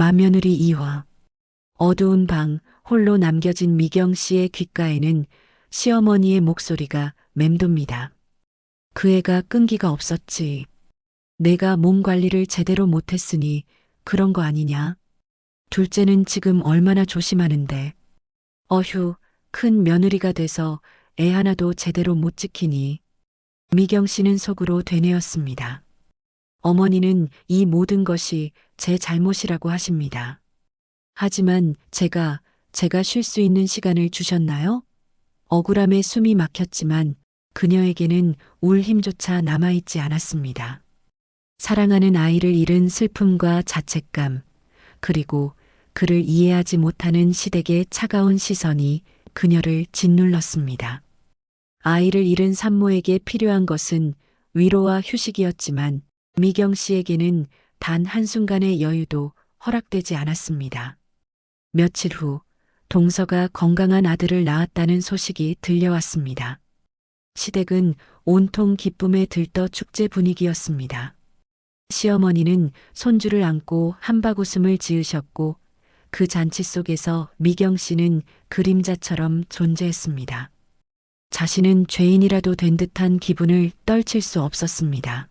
맏며느리 2화. 어두운 방 홀로 남겨진 미경 씨의 귓가에는 시어머니의 목소리가 맴돕니다. 그 애가 끈기가 없었지. 내가 몸 관리를 제대로 못했으니 그런 거 아니냐. 둘째는 지금 얼마나 조심하는데. 어휴, 큰 며느리가 돼서 애 하나도 제대로 못 지키니. 미경 씨는 속으로 되뇌었습니다. 어머니는 이 모든 것이 제 잘못이라고 하십니다. 하지만 제가 쉴 수 있는 시간을 주셨나요? 억울함에 숨이 막혔지만 그녀에게는 울 힘조차 남아있지 않았습니다. 사랑하는 아이를 잃은 슬픔과 자책감, 그리고 그를 이해하지 못하는 시댁의 차가운 시선이 그녀를 짓눌렀습니다. 아이를 잃은 산모에게 필요한 것은 위로와 휴식이었지만 미경 씨에게는 단 한순간의 여유도 허락되지 않았습니다. 며칠 후 동서가 건강한 아들을 낳았다는 소식이 들려왔습니다. 시댁은 온통 기쁨에 들떠 축제 분위기였습니다. 시어머니는 손주를 안고 한바구음을 지으셨고 그 잔치 속에서 미경 씨는 그림자처럼 존재했습니다. 자신은 죄인이라도 된 듯한 기분을 떨칠 수 없었습니다.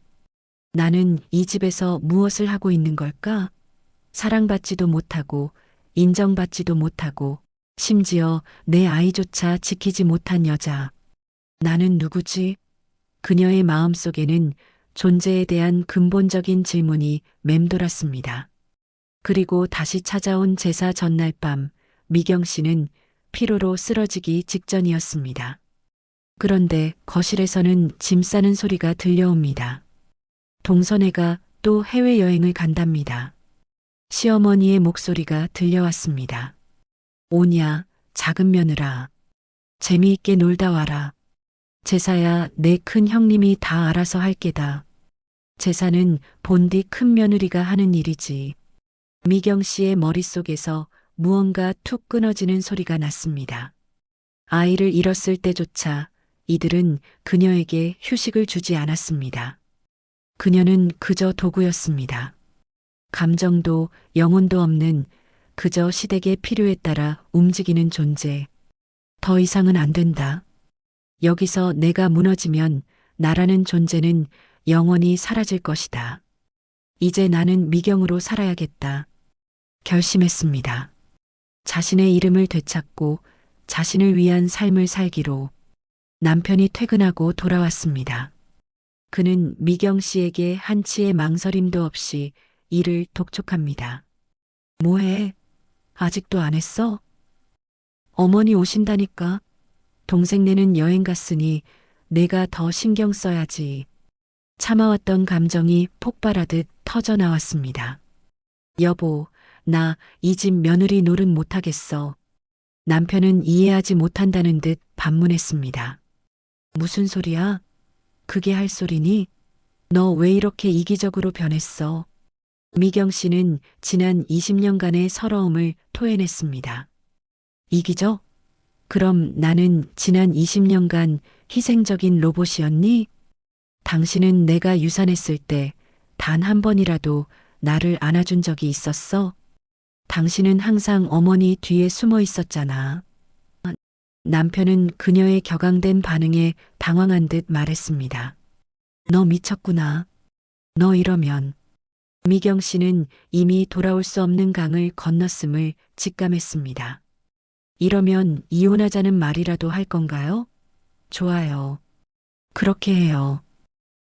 나는 이 집에서 무엇을 하고 있는 걸까? 사랑받지도 못하고 인정받지도 못하고 심지어 내 아이조차 지키지 못한 여자. 나는 누구지? 그녀의 마음속에는 존재에 대한 근본적인 질문이 맴돌았습니다. 그리고 다시 찾아온 제사 전날 밤 미경 씨는 피로로 쓰러지기 직전이었습니다. 그런데 거실에서는 짐 싸는 소리가 들려옵니다. 동서네가 또 해외여행을 간답니다. 시어머니의 목소리가 들려왔습니다. 오냐, 작은 며느라. 재미있게 놀다 와라. 제사야 내 큰 형님이 다 알아서 할 게다. 제사는 본디 큰 며느리가 하는 일이지. 미경 씨의 머릿속에서 무언가 툭 끊어지는 소리가 났습니다. 아이를 잃었을 때조차 이들은 그녀에게 휴식을 주지 않았습니다. 그녀는 그저 도구였습니다. 감정도 영혼도 없는 그저 시댁의 필요에 따라 움직이는 존재. 더 이상은 안 된다. 여기서 내가 무너지면 나라는 존재는 영원히 사라질 것이다. 이제 나는 미경으로 살아야겠다. 결심했습니다. 자신의 이름을 되찾고 자신을 위한 삶을 살기로. 남편이 퇴근하고 돌아왔습니다. 그는 미경 씨에게 한치의 망설임도 없이 일을 독촉합니다. 뭐해? 아직도 안 했어? 어머니 오신다니까. 동생네는 여행 갔으니 내가 더 신경 써야지. 참아왔던 감정이 폭발하듯 터져 나왔습니다. 여보, 나 이 집 며느리 노릇 못하겠어. 남편은 이해하지 못한다는 듯 반문했습니다. 무슨 소리야? 그게 할 소리니? 너 왜 이렇게 이기적으로 변했어? 미경 씨는 지난 20년간의 서러움을 토해냈습니다. 이기적? 그럼 나는 지난 20년간 희생적인 로봇이었니? 당신은 내가 유산했을 때 단 한 번이라도 나를 안아준 적이 있었어? 당신은 항상 어머니 뒤에 숨어 있었잖아. 남편은 그녀의 격앙된 반응에 당황한 듯 말했습니다. 너 미쳤구나. 너 이러면. 미경 씨는 이미 돌아올 수 없는 강을 건넜음을 직감했습니다. 이러면 이혼하자는 말이라도 할 건가요? 좋아요. 그렇게 해요.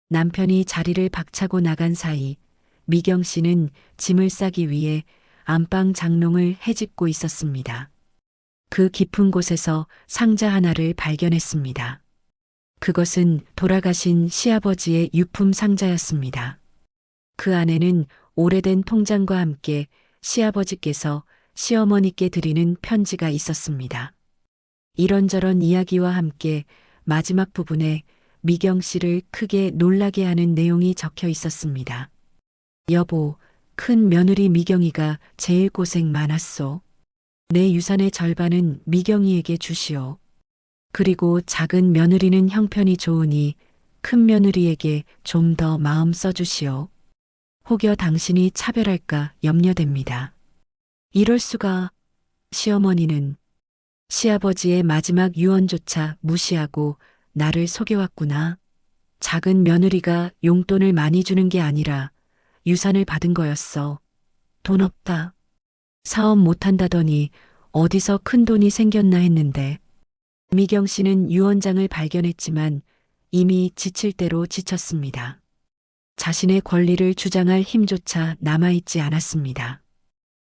남편이 자리를 박차고 나간 사이 미경 씨는 짐을 싸기 위해 안방 장롱을 헤집고 있었습니다. 그 깊은 곳에서 상자 하나를 발견했습니다. 그것은 돌아가신 시아버지의 유품 상자였습니다. 그 안에는 오래된 통장과 함께 시아버지께서 시어머니께 드리는 편지가 있었습니다. 이런저런 이야기와 함께 마지막 부분에 미경 씨를 크게 놀라게 하는 내용이 적혀 있었습니다. 여보, 큰 며느리 미경이가 제일 고생 많았소. 내 유산의 절반은 미경이에게 주시오. 그리고 작은 며느리는 형편이 좋으니 큰 며느리에게 좀 더 마음 써주시오. 혹여 당신이 차별할까 염려됩니다. 이럴 수가. 시어머니는 시아버지의 마지막 유언조차 무시하고 나를 속여왔구나. 작은 며느리가 용돈을 많이 주는 게 아니라 유산을 받은 거였어. 돈 없다. 사업 못한다더니 어디서 큰 돈이 생겼나 했는데. 미경 씨는 유언장을 발견했지만 이미 지칠 대로 지쳤습니다. 자신의 권리를 주장할 힘조차 남아있지 않았습니다.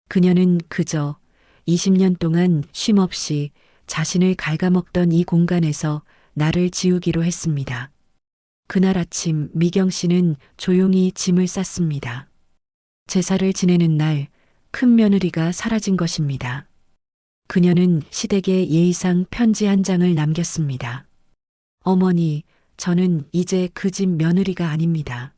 그녀는 그저 20년 동안 쉼없이 자신을 갉아먹던 이 공간에서 나를 지우기로 했습니다. 그날 아침 미경 씨는 조용히 짐을 쌌습니다. 제사를 지내는 날 큰 며느리가 사라진 것입니다. 그녀는 시댁에 예의상 편지 한 장을 남겼습니다. 어머니, 저는 이제 그 집 며느리가 아닙니다.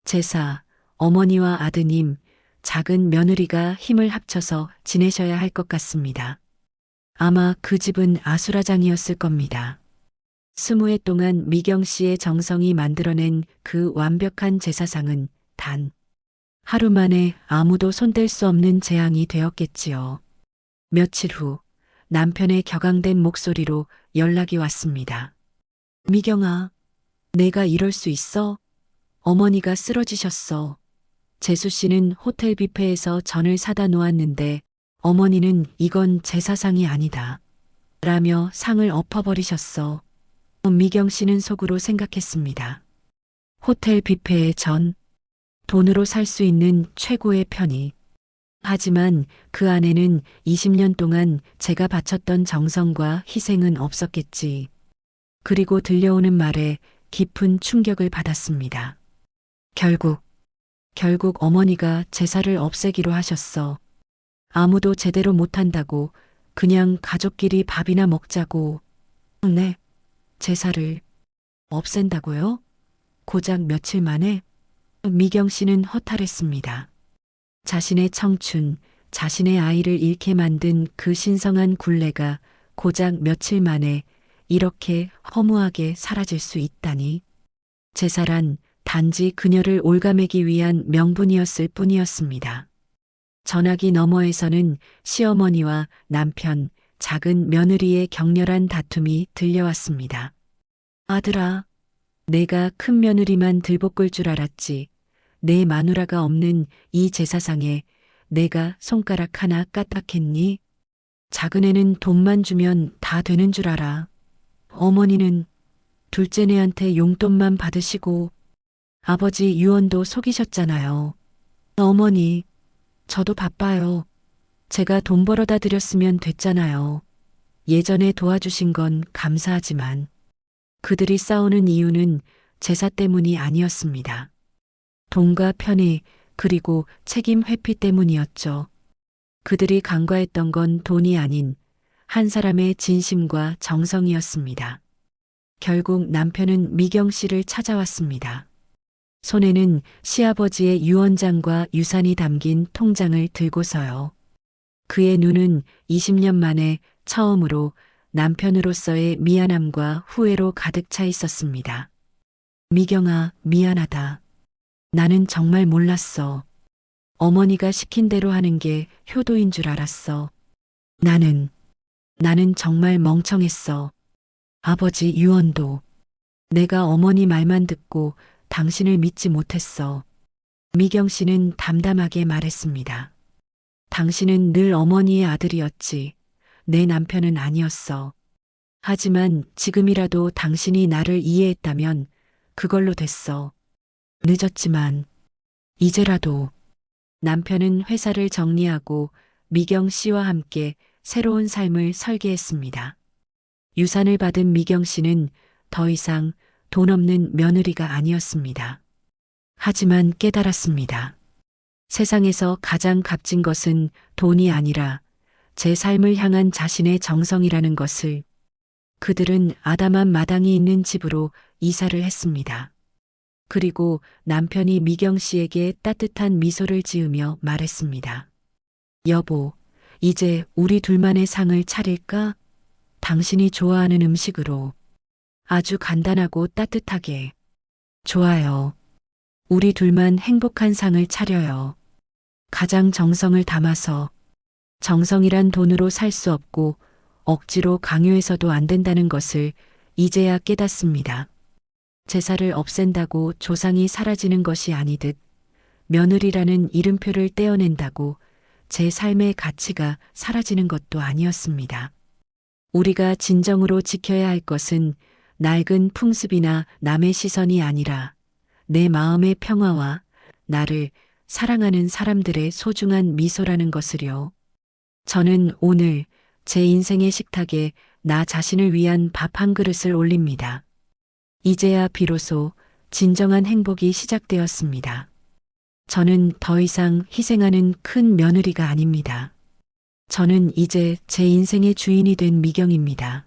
제사, 어머니와 아드님, 작은 며느리가 힘을 합쳐서 지내셔야 할 것 같습니다. 아마 그 집은 아수라장이었을 겁니다. 20해 동안 미경 씨의 정성이 만들어낸 그 완벽한 제사상은 단 하루 만에 아무도 손댈 수 없는 재앙이 되었겠지요. 며칠 후 남편의 격앙된 목소리로 연락이 왔습니다. 미경아, 내가 이럴 수 있어? 어머니가 쓰러지셨어. 재수 씨는 호텔 뷔페에서 전을 사다 놓았는데 어머니는 이건 제사상이 아니다. 라며 상을 엎어버리셨어. 미경 씨는 속으로 생각했습니다. 호텔 뷔페의 전, 돈으로 살 수 있는 최고의 편의. 하지만 그 안에는 20년 동안 제가 바쳤던 정성과 희생은 없었겠지. 그리고 들려오는 말에 깊은 충격을 받았습니다. 결국 어머니가 제사를 없애기로 하셨어. 아무도 제대로 못한다고 그냥 가족끼리 밥이나 먹자고. 네, 제사를 없앤다고요? 고작 며칠 만에? 미경 씨는 허탈했습니다. 자신의 청춘, 자신의 아이를 잃게 만든 그 신성한 굴레가 고작 며칠 만에 이렇게 허무하게 사라질 수 있다니. 제사란 단지 그녀를 올가매기 위한 명분이었을 뿐이었습니다. 전화기 너머에서는 시어머니와 남편, 작은 며느리의 격렬한 다툼이 들려왔습니다. 아들아, 내가 큰 며느리만 들볶을 줄 알았지. 내 마누라가 없는 이 제사상에 내가 손가락 하나 까딱했니? 작은 애는 돈만 주면 다 되는 줄 알아. 어머니는 둘째네한테 용돈만 받으시고 아버지 유언도 속이셨잖아요. 어머니, 저도 바빠요. 제가 돈 벌어다 드렸으면 됐잖아요. 예전에 도와주신 건 감사하지만 그들이 싸우는 이유는 제사 때문이 아니었습니다. 돈과 편의 그리고 책임 회피 때문이었죠. 그들이 간과했던 건 돈이 아닌 한 사람의 진심과 정성이었습니다. 결국 남편은 미경 씨를 찾아왔습니다. 손에는 시아버지의 유언장과 유산이 담긴 통장을 들고서요. 그의 눈은 20년 만에 처음으로 남편으로서의 미안함과 후회로 가득 차 있었습니다. 미경아, 미안하다. 나는 정말 몰랐어. 어머니가 시킨 대로 하는 게 효도인 줄 알았어. 나는 정말 멍청했어. 아버지 유언도. 내가 어머니 말만 듣고 당신을 믿지 못했어. 미경 씨는 담담하게 말했습니다. 당신은 늘 어머니의 아들이었지. 내 남편은 아니었어. 하지만 지금이라도 당신이 나를 이해했다면 그걸로 됐어. 늦었지만 이제라도. 남편은 회사를 정리하고 미경 씨와 함께 새로운 삶을 설계했습니다. 유산을 받은 미경 씨는 더 이상 돈 없는 며느리가 아니었습니다. 하지만 깨달았습니다. 세상에서 가장 값진 것은 돈이 아니라 제 삶을 향한 자신의 정성이라는 것을. 그들은 아담한 마당이 있는 집으로 이사를 했습니다. 그리고 남편이 미경 씨에게 따뜻한 미소를 지으며 말했습니다. 여보, 이제 우리 둘만의 상을 차릴까? 당신이 좋아하는 음식으로. 아주 간단하고 따뜻하게. 좋아요. 우리 둘만 행복한 상을 차려요. 가장 정성을 담아서. 정성이란 돈으로 살 수 없고 억지로 강요해서도 안 된다는 것을 이제야 깨닫습니다. 제사를 없앤다고 조상이 사라지는 것이 아니듯 며느리라는 이름표를 떼어낸다고 제 삶의 가치가 사라지는 것도 아니었습니다. 우리가 진정으로 지켜야 할 것은 낡은 풍습이나 남의 시선이 아니라 내 마음의 평화와 나를 사랑하는 사람들의 소중한 미소라는 것을요. 저는 오늘 제 인생의 식탁에 나 자신을 위한 밥 한 그릇을 올립니다. 이제야 비로소 진정한 행복이 시작되었습니다. 저는 더 이상 희생하는 큰 며느리가 아닙니다. 저는 이제 제 인생의 주인이 된 미경입니다.